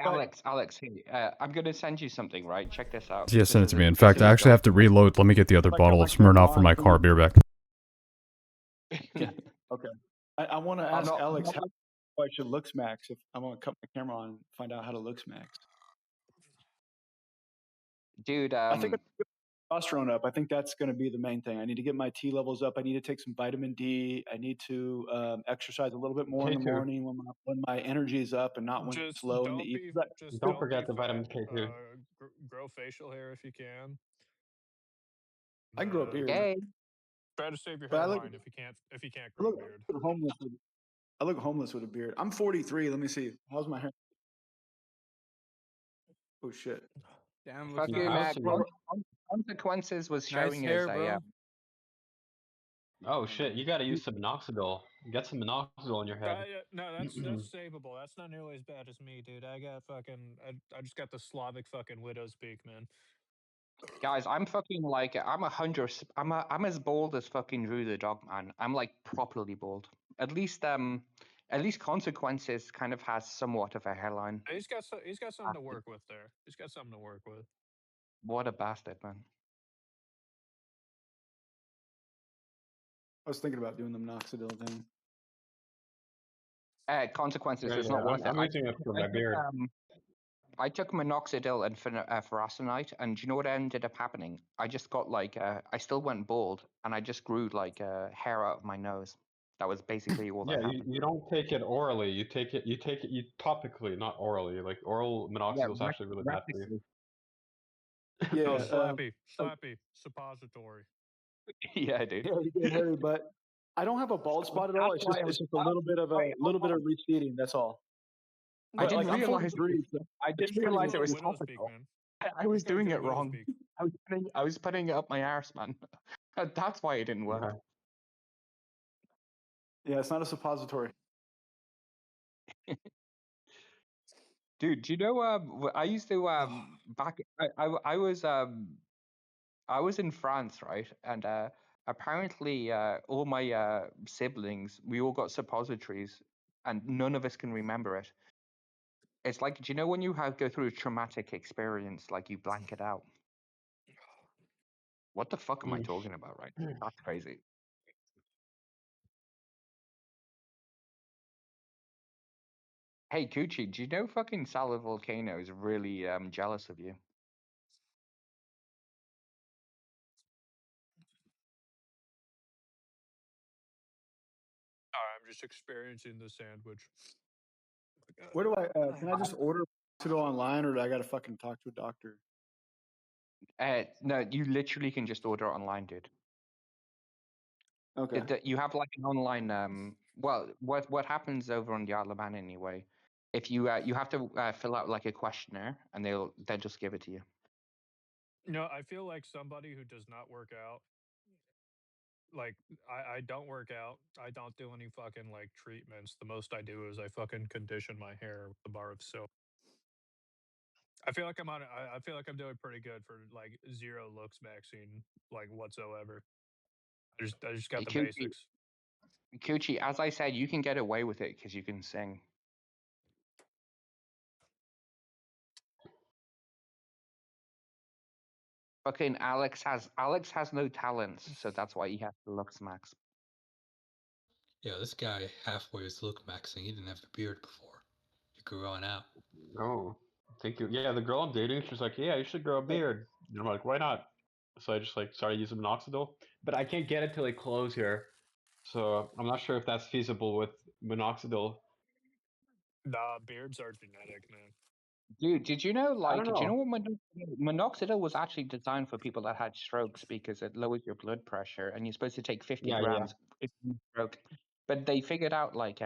Alex, hey, I'm gonna send you something, right? Check this out. Yeah, send it to me. In fact, I actually have to reload. Let me get the other bottle of Smirnoff from my car. Beer back. Okay. I want to ask Alex how I should looks max. If I'm gonna cut my camera on and find out how to looks max. Dude, I think I need to get my testosterone up. I think that's going to be the main thing. I need to get my T levels up. I need to take some vitamin D. I need to exercise a little bit more in the morning when my energy is up and not when it's low in the evening. Don't forget the vitamin K2. Grow facial hair if you can. I can grow a beard. Okay. Try to save your But I hairline if you can't grow a beard. I look homeless with a beard. I'm 43. Let me see. How's my hair? Oh shit. Damn, Fucking consequences was Nice showing hair, us bro. Oh shit! You gotta use some minoxidil. Get some minoxidil in your head. Yeah, no, that's savable. That's not nearly as bad as me, dude. I got fucking. I just got the Slavic fucking widow's peak, man. Guys, I'm fucking like I'm 100. I'm as bald as fucking Drew the dog, man. I'm like properly bald. At least Consequences kind of has somewhat of a hairline. He's got something to work with there. He's got something to work with. What a bastard, man. I was thinking about doing the minoxidil thing. Consequences Yeah, is yeah, not worth I'm it. using it for my beard. I took minoxidil and furosemide, and do you know what ended up happening? I just got like I still went bald, and I just grew like hair out of my nose. That was basically all that Yeah, happened. you don't take it orally. You take it topically, not orally. Like oral minoxidil is actually really bad for you. Yeah, Oh, slappy, suppository. Yeah, dude. Yeah, you get hairy, but I don't have a bald spot at all. It's just a little bit of receding. That's all. I didn't I'm realize. 43, so I didn't it's pretty realize it was receding. topical. I was doing it wrong. I was putting it up my arse, man. That's why it didn't work. Yeah, it's not a suppository. Dude, do you know? I used to back. I was in France, right? And apparently, all my siblings, we all got suppositories, and none of us can remember it. It's like, do you know when you go through a traumatic experience, like you blank it out? What the fuck am I talking about, right? That's crazy. Hey, Coochie, do you know fucking Salad Volcano is really jealous of you? I'm just experiencing the sandwich. Where do I? Can I just order to go online, or do I got to fucking talk to a doctor? No, you literally can just order it online, dude. Okay. You have like an online. Well, what happens over on the Isle of Man anyway? If you you have to fill out like a questionnaire, and they'll just give it to you. No, I feel like somebody who does not work out. Like I don't work out. I don't do any fucking like treatments. The most I do is I fucking condition my hair with a bar of soap. I feel like I feel like I'm doing pretty good for like zero looks maxing like whatsoever. I just got the basics. Coochie, as I said, you can get away with it because you can sing. Fucking Alex has no talents, so that's why he has the looks max. Yeah, this guy halfway was look maxing. He didn't have a beard before. He grew one out. Oh, thank you. Yeah, the girl I'm dating, she's like, yeah, you should grow a beard. And I'm like, why not? So I just like started using minoxidil, but I can't get it to like close here. So I'm not sure if that's feasible with minoxidil. Nah, beards are genetic, man. Dude, did you know? I don't Do you know know. what minoxidil was actually designed for people that had strokes because it lowers your blood pressure, and you're supposed to take 50 Yeah, grams if you stroke. But they figured out like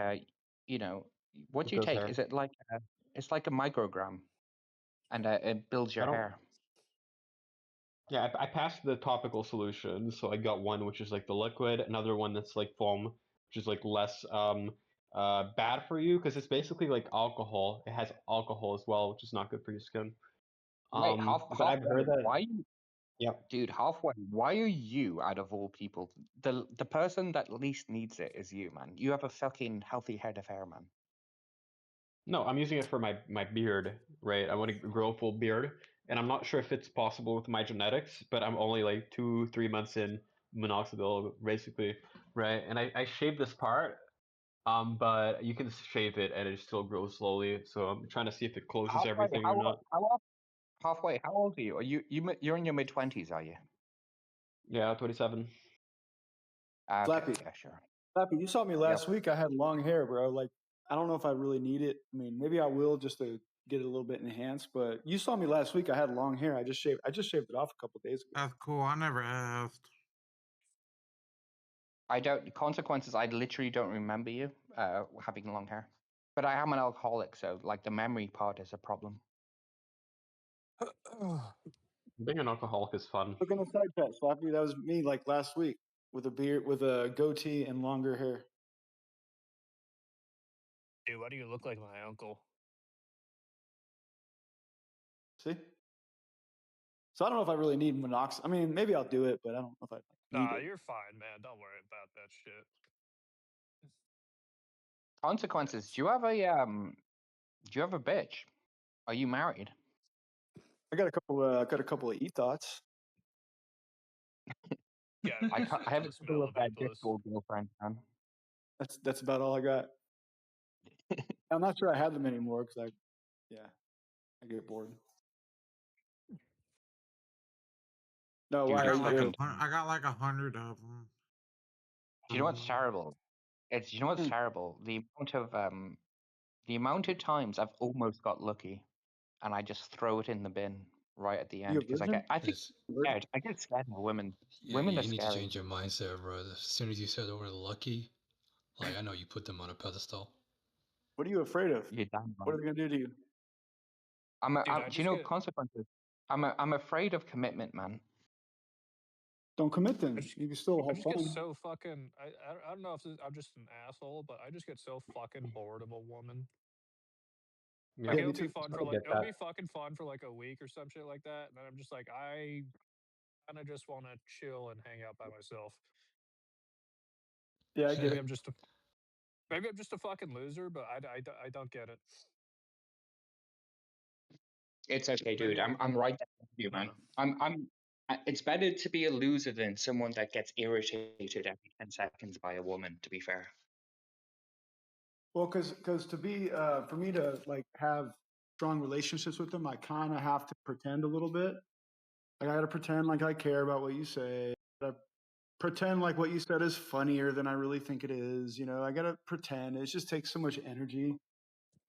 you know, what It you goes take there. is it like it's like a microgram, and it builds your I don't- hair. Yeah, I passed the topical solution, so I got one which is like the liquid, another one that's like foam, which is like less bad for you because it's basically like alcohol. It has alcohol as well, which is not good for your skin. Wait, But I've heard that. why? Yep. Dude, halfway. Why are you, out of all people, the person that least needs it is you, man? You have a fucking healthy head of hair, man. No, I'm using it for my beard, right? I want to grow a full beard, and I'm not sure if it's possible with my genetics, but I'm only like 2-3 months in minoxidil, basically, right? And I shaved this part, but you can shave it and it still grows slowly. So I'm trying to see if it closes everything or not. Halfway. How old are you? You're in your mid-20s, are you? Yeah, 27. Okay, Flappy. yeah, sure. Flappy, you saw me last week. I had long hair, bro. Like, I don't know if I really need it. I mean, maybe I will just to get it a little bit enhanced. But you saw me last week. I had long hair. I just shaved it off a couple days ago. That's cool. I never asked. Consequences. I literally don't remember you having long hair, but I am an alcoholic, so like the memory part is a problem. Being an alcoholic is fun. Look in the side chat, Flappy. That was me like last week with a beard, with a goatee and longer hair. Dude, why do you look like my uncle? See? So I don't know if I really need monoxide. I mean, maybe I'll do it, but I don't know if I need Nah, it. you're fine, man. Don't worry about that shit. Consequences. Do you have a bitch? Are you married? I got a couple of e-thoughts. Yeah, I have a couple of difficult girlfriends, man. That's about all I got. I'm not sure I have them anymore because I get bored. No, Dude, why are it's you fucking- here? I got like 100 of them. Do you know what's terrible? You know what's terrible? The amount of times I've almost got lucky, and I just throw it in the bin right at the You end a because virgin? I think scared. I get scared of women. Yeah, Women are you need to scary. change your mindset, bro. As soon as you said the word lucky, like I know you put them on a pedestal. What are you afraid of? You're damn What are right. they gonna do to you? Do you know consequences? I'm afraid of commitment, man. Don't commit then. You can still I have just get fun. so fucking. I don't know if I'm just an asshole, but I just get so fucking bored of a woman. Yeah, Like me it'll be too. fun I for like get it'll that. be fucking fun for like a week or some shit like that, and then I'm just like I kind of just want to chill and hang out by myself. Yeah, I get Maybe it. I'm just a fucking loser, but I don't get it. It's okay, dude. I'm right there with you, man. It's better to be a loser than someone that gets irritated every 10 seconds by a woman, to be fair. Well, because to be for me to like have strong relationships with them, I kind of have to pretend a little bit. Like I got to pretend like I care about what you say. I gotta pretend like what you said is funnier than I really think it is. You know, I got to pretend. It just takes so much energy,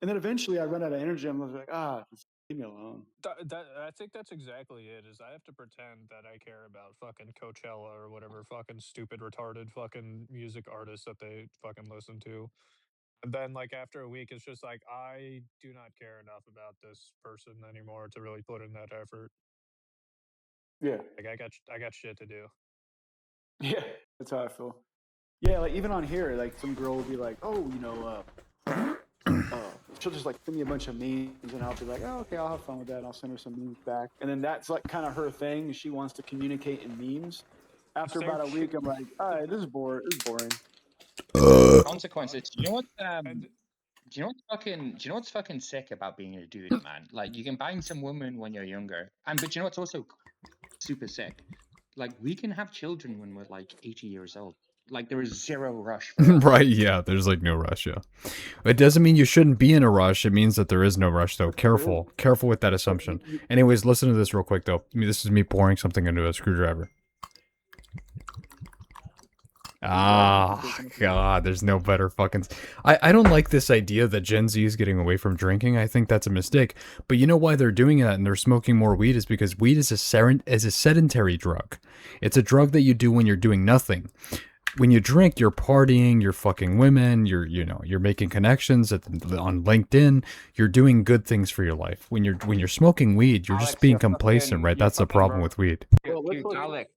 and then eventually I run out of energy. I'm like, just leave me alone. I think that's exactly it. Is I have to pretend that I care about fucking Coachella or whatever fucking stupid retarded fucking music artists that they fucking listen to. And then like after a week, it's just like I do not care enough about this person anymore to really put in that effort. Yeah, Like I got shit to do. yeah, that's how I feel. Yeah, like even on here, like some girl will be like, oh, you know, she'll just like send me a bunch of memes, and I'll be like, oh, okay, I'll have fun with that. And I'll send her some memes back, and then that's like kind of her thing. She wants to communicate in memes. After about a week, I'm like, all right, this is boring. This is boring. Consequences. Do you know what's fucking sick about being a dude, man? Like you can bang some women when you're younger, but you know what's also super sick? Like we can have children when we're like 80 years old. Like there is zero rush for us. Right, yeah, there's like no rush, yeah. It doesn't mean you shouldn't be in a rush. It means that there is no rush, though. Careful. Careful with that assumption. Anyways, listen to this real quick, though. I mean, this is me pouring something into a screwdriver. Ah, God, there's no better fucking... I don't like this idea that Gen Z is getting away from drinking. I think that's a mistake. But you know why they're doing that and they're smoking more weed is because weed is a sedentary drug. It's a drug that you do when you're doing nothing. When you drink, you're partying, you're fucking women, you're making connections on LinkedIn, you're doing good things for your life. When you're smoking weed, you're just being complacent, right? That's the problem with weed. Dude, Alec,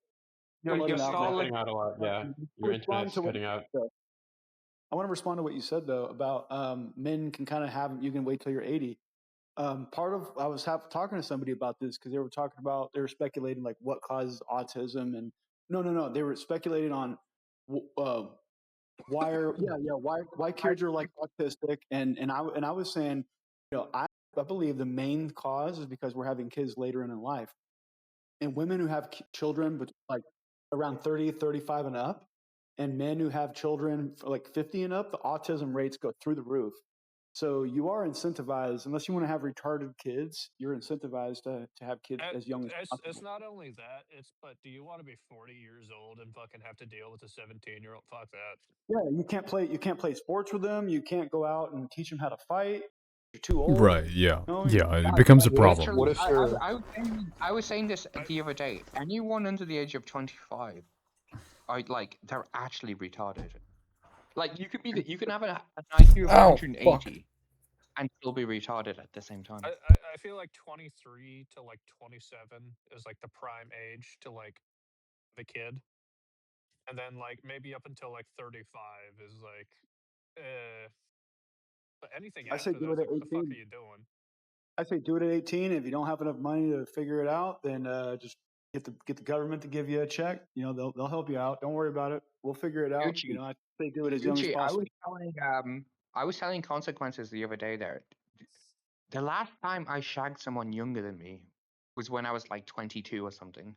you're solid. Cutting out a lot, yeah. Your internet's cutting out. I want to respond to what you said though about men can kind of have you can wait till you're 80. Part of I was talking to somebody about this because they were speculating like what causes autism and no they were speculating on why kids are like autistic and I was saying I believe the main cause is because we're having kids later in life and women who have children but like around 30 35 and up and men who have children like 50 and up the autism rates go through the roof. So you are incentivized, unless you want to have retarded kids, you're incentivized to have kids as young as possible. It's not only that, but do you want to be 40 years old and fucking have to deal with a 17-year-old? Fuck that. Yeah, you can't play sports with them. You can't go out and teach them how to fight. You're too old. Right, yeah. No, Yeah, it becomes a problem. What if I was saying this the other day. Anyone under the age of 25, they're actually retarded. Like you can have an IQ of 180 and still be retarded at the same time. I feel like 23 to like 27 is like the prime age to like the kid. and then like maybe up until like 35 is like, but anything I say after do that, it is at like, what the fuck 18. are you doing? I say do it at 18. If you don't have enough money to figure it out, then just get the government to give you a check. You know, they'll help you out. Don't worry about it. We'll figure it out. You Gucci, know, I say do it as young as Gucci, possible. I was telling Consequences the other day there. The last time I shagged someone younger than me was when I was like 22 or something.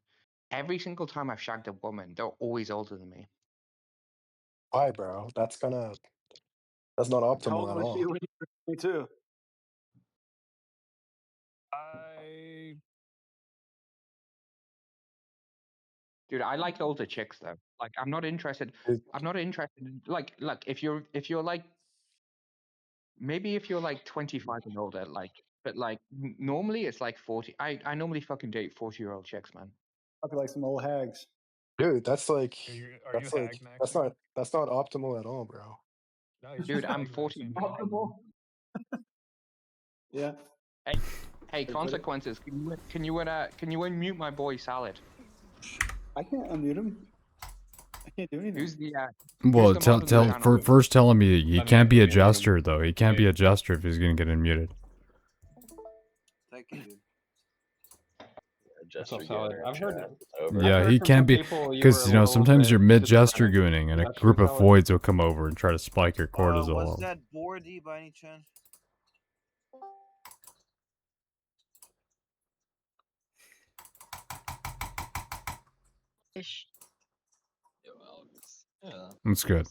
Every single time I've shagged a woman, they're always older than me. Why, bro? That's not How optimal old at was she all. when you were 22? I Dude, I like older chicks though. Like I'm not interested. I'm not interested in like if you're like maybe if you're like 25 and older, like but like normally it's like 40. I normally fucking date 40-year-old chicks, man. I feel like some old hags. Dude, that's like are you that's hag like that's maxing? not optimal at all, bro. No, he's Dude, just I'm hag 40. maxing, man. Yeah. Hey, put it- Consequences. Can you unmute my boy Salad? I can't unmute him. I can't do anything. Who's the Well, the mod on the channel? first tell him he Let me- can't be a let me unmute him. jester though. He can't be a jester if he's gonna get unmuted. Thank you. What's up, Salad? I've heard. Yeah, I've heard he from can't some be people you because were you a know little sometimes you're bit mid jester schizophrenic. gooning and Is a that true, group of Salad? voids will come over and try to spike your cortisol. Was level. that Bordy by any chance? Ish. Yeah. That's good.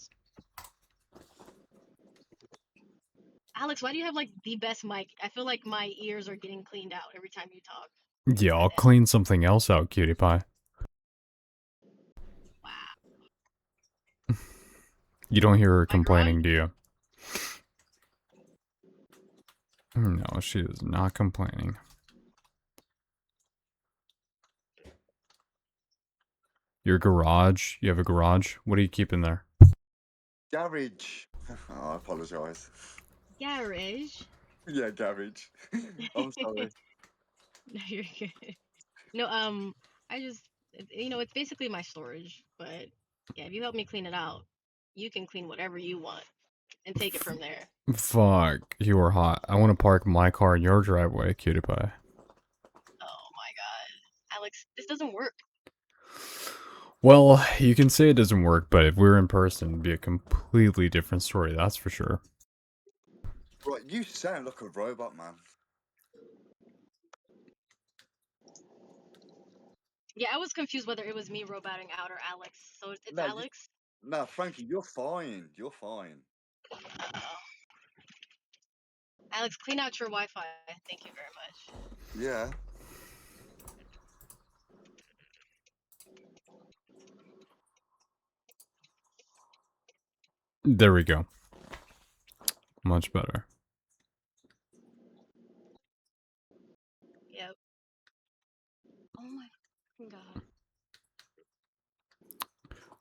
Alex, why do you have like the best mic? I feel like my ears are getting cleaned out every time you talk. Yeah, I'll clean something else out, cutie pie. You don't hear her complaining, do you? No, she is not complaining. Your garage? You have a garage? What do you keep in there? Garage. Oh, I apologise. Garage. Yeah, garage. I'm sorry. No, you're good. No, I just, you know, it's basically my storage. But yeah, if you help me clean it out, you can clean whatever you want and take it from there. Fuck, you are hot. I want to park my car in your driveway, cutie pie. Oh my god, Alex, this doesn't work. Well, you can say it doesn't work, but if we were in person, it'd be a completely different story, that's for sure. Right, you sound like a robot, man. Yeah, I was confused whether it was me roboting out or Alex. So it's No, Alex. No, Frankie, you're fine. You're fine. Alex, clean out your Wi-Fi. Thank you very much. Yeah. There we go. Much better. Yep. Oh my god.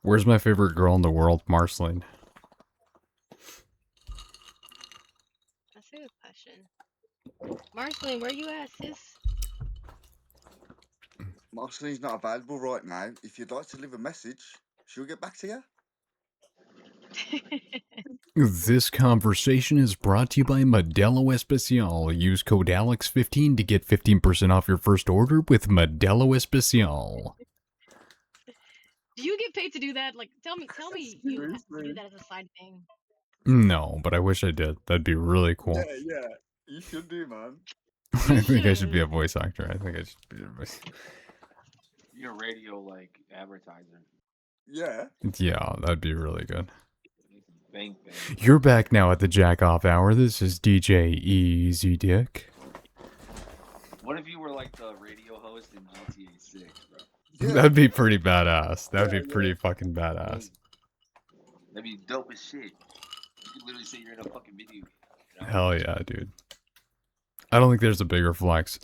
Where's my favorite girl in the world, Marceline? That's a good question. Marceline, where you at, sis? Marceline's not available right now. If you'd like to leave a message, she'll get back to you. This conversation is brought to you by Modelo Especial. Use code ALEX15 to get 15% off your first order with Modelo Especial. Do you get paid to do that? Like, tell me you have to do that as a side thing. No, but I wish I did. That'd be really cool. Yeah. You should do, man. I think I should be a voice actor. I think I should be a voice. You're a radio like advertiser. Yeah. Yeah, that'd be really good. Bang bang. You're back now at the Jack Off Hour. This is DJ Easy Dick. What if you were like the radio host in GTA 6, bro? That'd be pretty badass. That'd be pretty fucking badass. That'd be dope as shit. You could literally say you're in a fucking video game. You know? Hell yeah, dude. I don't think there's a bigger flex.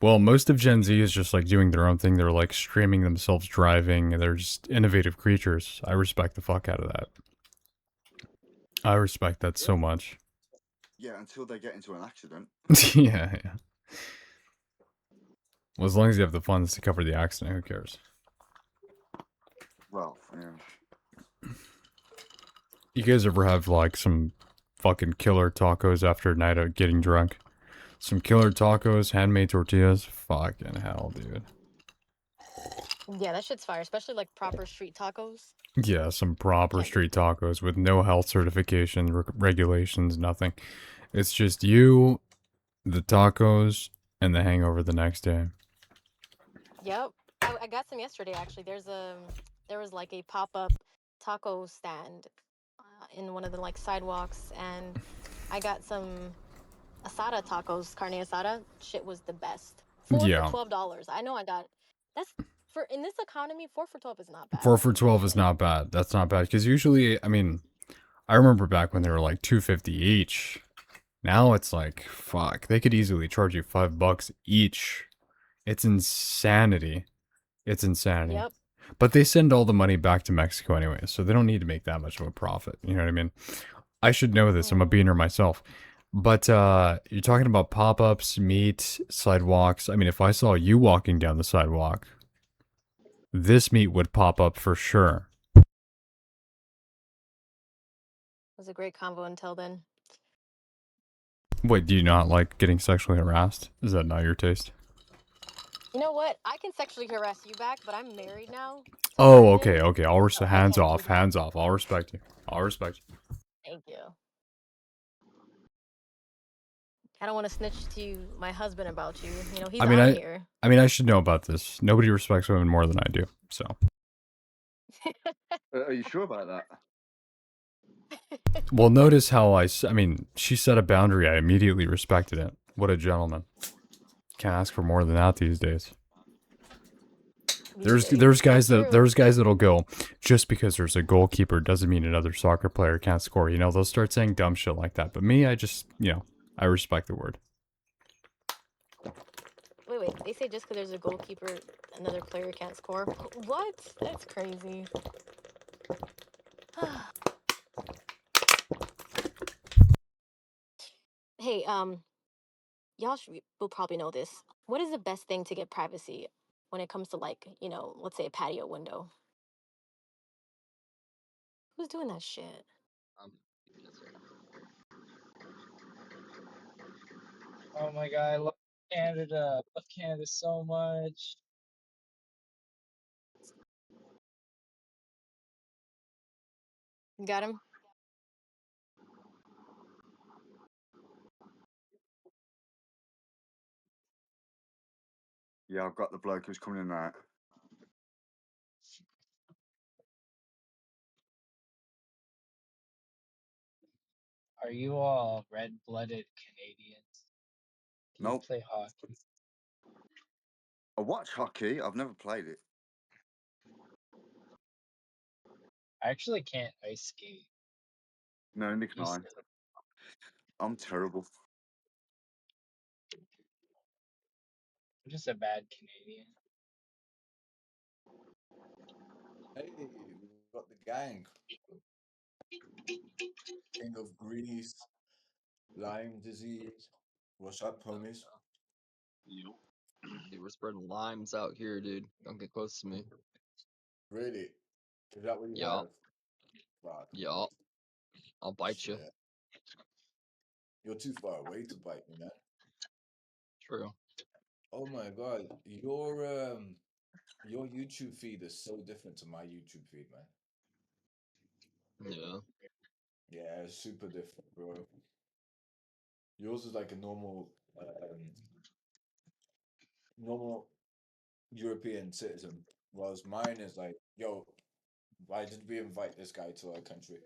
Well, most of Gen Z is just like doing their own thing. They're like streaming themselves driving. And they're just innovative creatures. I respect the fuck out of that. I respect that so much. Yeah, until they get into an accident. Yeah. Well, as long as you have the funds to cover the accident, who cares? Well, yeah. You guys ever have like some fucking killer tacos after a night of getting drunk? Some killer tacos, handmade tortillas? Fucking hell, dude. Yeah, that shit's fire, especially like proper street tacos. Yeah, some proper Can't street tacos with no health certifications, regulations, nothing. It's just you, the tacos, and the hangover the next day. Yep. I got some yesterday actually. There was like a pop-up taco stand in one of the like sidewalks, and I got some asada tacos, carne asada. Shit was the best. 4 for Yeah. $12. I know I got that's for in this economy, 4 for 12 is not bad. 4 for 12 is not bad. That's not bad. Because usually, I mean, I remember back when they were like $2.50 each. Now it's like, fuck, they could easily charge you $5 each. It's insanity. It's insanity. Yep. But they send all the money back to Mexico anyway, so they don't need to make that much of a profit. You know what I mean? I should know this. I'm a beaner myself. But you're talking about pop-ups, meat, sidewalks. I mean, if I saw you walking down the sidewalk, this meat would pop up for sure. It was a great convo until then. Wait, do you not like getting sexually harassed? Is that not your taste? You know what? I can sexually harass you back, but I'm married now. Oh, okay, okay. I'll hands off, hands off. I'll respect you. I'll respect you. Thank you. I don't want to snitch to my husband about you. You know, he's I mean, out here. I should know about this. Nobody respects women more than I do. So. Are you sure about that? Well, notice how I mean, she set a boundary. I immediately respected it. What a gentleman. Can't ask for more than that these days. There's guys that'll go, just because there's a goalkeeper doesn't mean another soccer player can't score. You know, they'll start saying dumb shit like that. But me, I just, you know, I respect the word. Wait. They say just because there's a goalkeeper, another player can't score. What? That's crazy. Hey, y'all will probably know this. What is the best thing to get privacy when it comes to like, you know, let's say a patio window? Who's doing that shit? Oh my god, I love Canada. I love Canada so much. Got him? Yeah, I've got the bloke who's coming in now. Are you all red-blooded Canadians? Do you Nope. play hockey? I watch hockey. I've never played it. I actually can't ice skate. No, neither can You I. suck. I'm terrible. I'm just a bad Canadian. Hey, we've got the gang. King of Greece, Lyme disease. What's up, homies? Dude, we're spreading limes out here, dude. Don't get close to me. Really? Is that what you Yeah. have? Fuck. Yeah. I'll bite you. Shit. You're too far away to bite me, man. True. Oh my god, your YouTube feed is so different to my YouTube feed, man. Yeah. Yeah, it's super different, bro. Yours is like a normal European citizen, whereas mine is like, yo, why did we invite this guy to our country?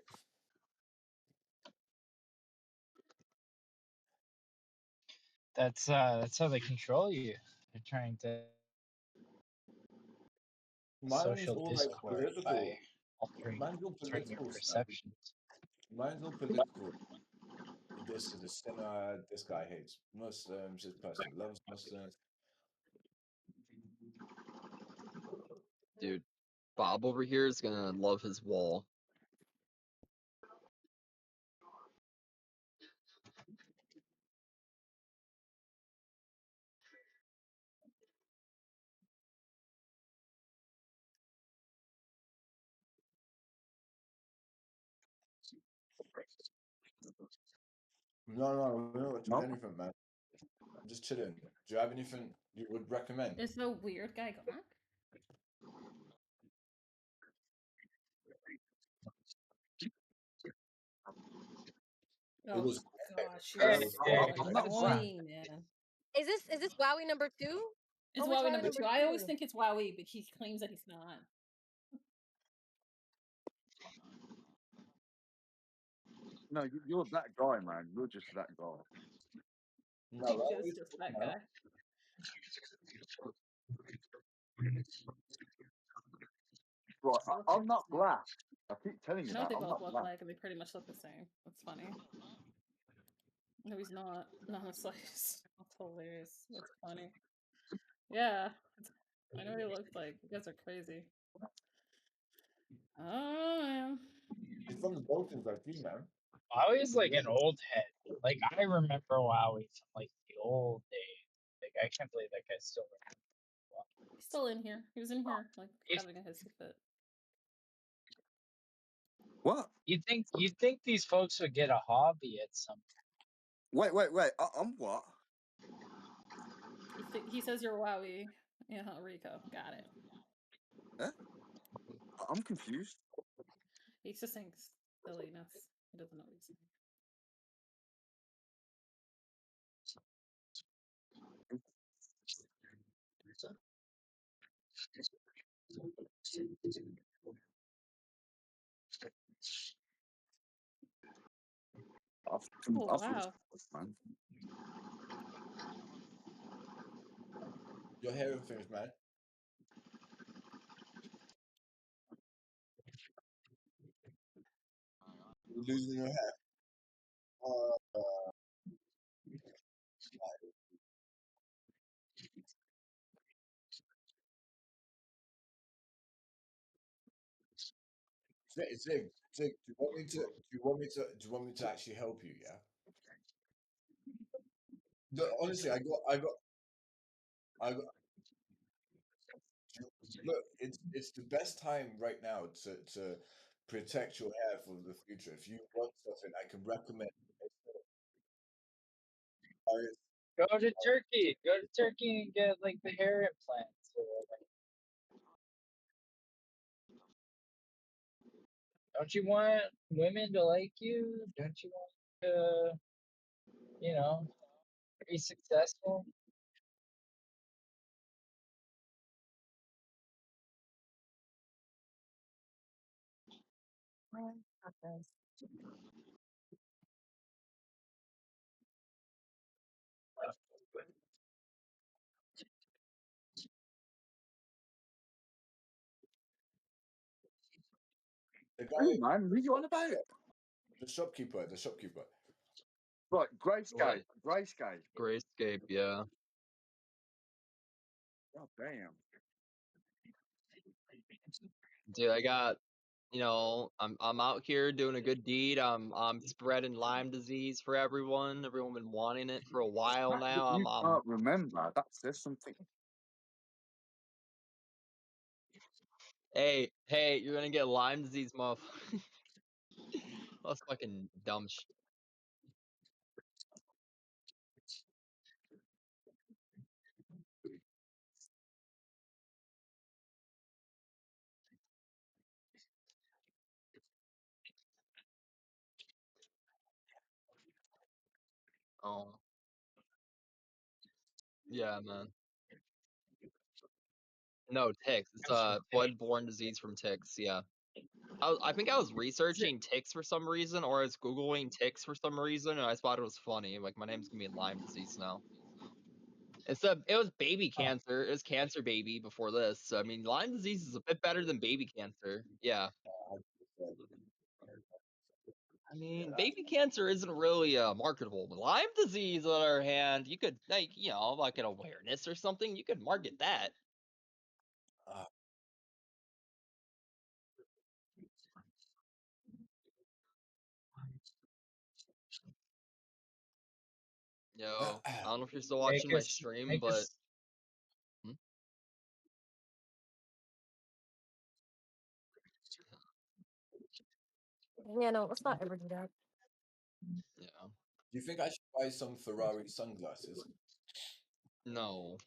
That's how they control you. They're trying to Mine's social all like discord by political. altering Mine's all your political stuff. perceptions. Mine's all political. This is a sinner. This guy hates Muslims. This person loves Muslims. Dude, Bob over here is gonna love his wall. No, we're not No? doing anything, man. I'm just chilling. Do you have anything you would recommend? Is the weird guy back? It Oh was gosh, it you're was so I'm not black. annoying, man. Is this Wowie number 2? It's Oh, it's Wowie Wowie number number 2. I always 2. think it's Wowie, but he claims that he's not. No, you're that guy, man. You're just that guy. No, He's just that guy. Right, They look I'm not the same. black. I keep telling I you know what that. they I'm both not look black. like, and they pretty much look the same. That's funny. No, he's not. Not in the slightest. That's hilarious. That's funny. Yeah. I know what he looks like. You guys are crazy. Oh, man. He's from the Balkans, like you, man. Wowie's like an old head. Like I remember Wowie from like the old days. Like I can't believe that guy's still around. He's still in here. He was in here, like, He's- having a hissy fit. What? You'd think these folks would get a hobby at some Wait. I'm what? He says you're Wowie. Yeah, Rico. Got it. Eh? I'm confused. He's just saying silliness. He doesn't know what he's saying. Oh, wow. Man. You're hearing things, man. You're losing your hair. Zig, do you want me to actually help you? Yeah. No, honestly, I got. Look, it's the best time right now to protect your hair for the future. If you want something, I can recommend. Go to Turkey. Go to Turkey and get like the hair implants or whatever. Don't you want women to like you? Don't you want to, you know, be successful? Okay. The Who, guy, man? Who you on about? the shopkeeper. Right, Grayscape. What? Grayscape. Grayscape, yeah. God damn. Dude, I got, I'm out here doing a good deed. I'm spreading Lyme disease for everyone. Everyone been wanting it for a while The fact now. that you can't remember, there's something. Hey, you're gonna get Lyme disease, motherfucker. That's fucking dumb shit. Oh. Yeah, man. No, ticks. It's a blood-borne disease from ticks, yeah. I think I was researching ticks for some reason, or I was Googling ticks for some reason, and I thought it was funny. Like, my name's gonna be Lyme disease now. It was baby cancer. It was cancer baby before this. So, I mean, Lyme disease is a bit better than baby cancer. Yeah. I mean, baby cancer isn't really marketable. But Lyme disease, on the other hand, you could, like an awareness or something, you could market that. Yo, I don't know if you're still watching my stream, but Yeah, no, let's not ever do that. yeah. you think I should buy some Ferrari sunglasses? No.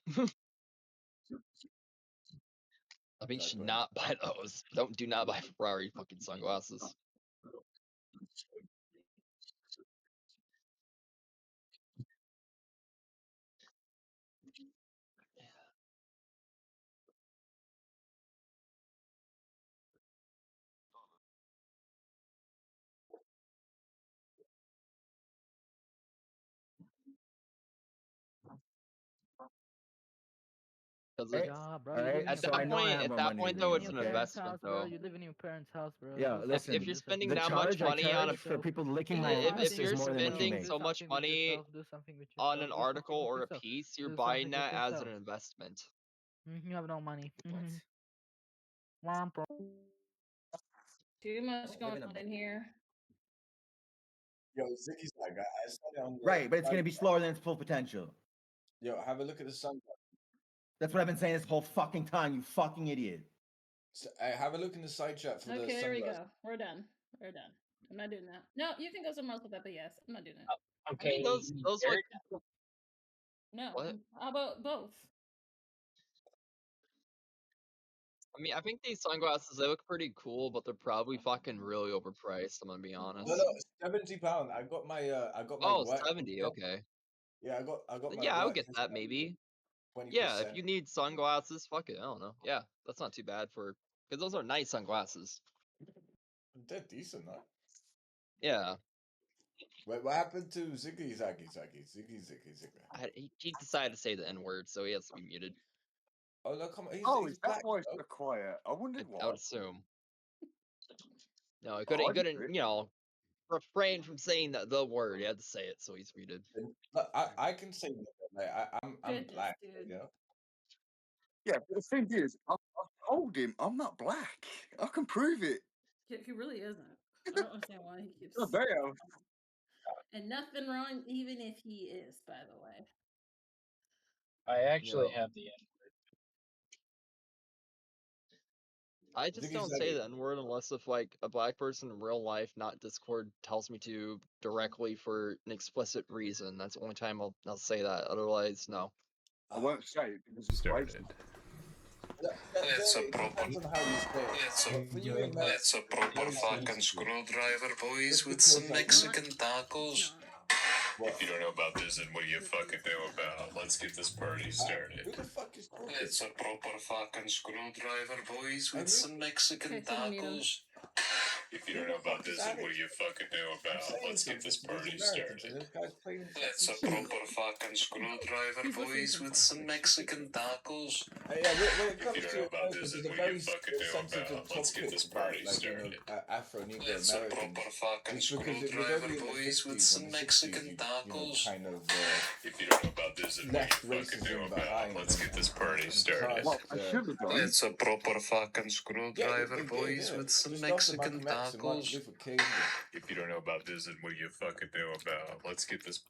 I think you should not buy those. Do not buy Ferrari fucking sunglasses. Yeah, bro, you live in At your that point, though, it's an investment, bro. though. You live in your parents' house, bro. Yeah, Do listen. something If you're yourself. spending The that much charge I money on a, charge for people licking Do my something ass if is you're more than what you spending make. so much money Do something with on yourself. an Do something article with or a yourself. piece, you're Do buying something with that as an yourself. investment. You have no money. Too much Live going in a on in here. Yo, Ziggy's like, I saw it on the Right, but it's side gonna be chat. slower than its full potential. Yo, have a look at the sunglasses. That's what I've been saying this whole fucking time, you fucking idiot. So, have a look in the side chat for the Okay, there we sunglasses. go. We're done. We're done. I'm not doing that. No, you can go somewhere else with that, but yes, I'm not doing that. I mean, those look. No. What? How about both? I mean, I think these sunglasses, they look pretty cool, but they're probably fucking really overpriced, I'm gonna be honest. No, £70. I got my Oh, work 70, yeah. okay. Yeah, I got Then my yeah, I would work get that discount, maybe. 20%. Yeah, if you need sunglasses, fuck it, I don't know. Yeah, that's not too bad for, because those are nice sunglasses. They're decent, huh? Yeah. Wait, what happened to Ziggy? He decided to say the N-word, so he has to be muted. Oh, look, come on. Oh, He's is that black, why it's though. so quiet? I wondered I would why. assume. No, he Oh, I couldn't, didn't. you know, refrain from saying the word. He had to say it, so he's muted. Look, I can say that, like, I'm Goodness, black, dude. you know? Yeah, but the thing is, I told him I'm not black. I can prove it. He really isn't. I don't understand why he keeps. Oh, damn. And nothing wrong, even if he is, by the way. I actually No. have the I just don't say the N-word unless if like a black person in real life, not Discord, tells me to directly for an explicit reason. That's the only time I'll say that. Otherwise, no. I won't say it because it's Started. It's a proper fucking screwdriver, boys, with some Mexican tacos. If you don't know about this, then what do you fucking know about? Let's get this party started. It's a proper fucking screwdriver, boys, with some Mexican tacos. If you don't know about this, then what do you fucking know about? Let's get this party started. It's a proper fucking screwdriver, boys, with some Mexican tacos. If you don't know about this, then what do you fucking know about? Let's get this party started. It's a proper fucking screwdriver, boys, with some Mexican tacos. If you don't know about this, then what do you fucking know about? Let's get this party started. It's a proper fucking screwdriver, boys, with some Mexican tacos. If you don't know about this, then what do you fucking know about? Let's get this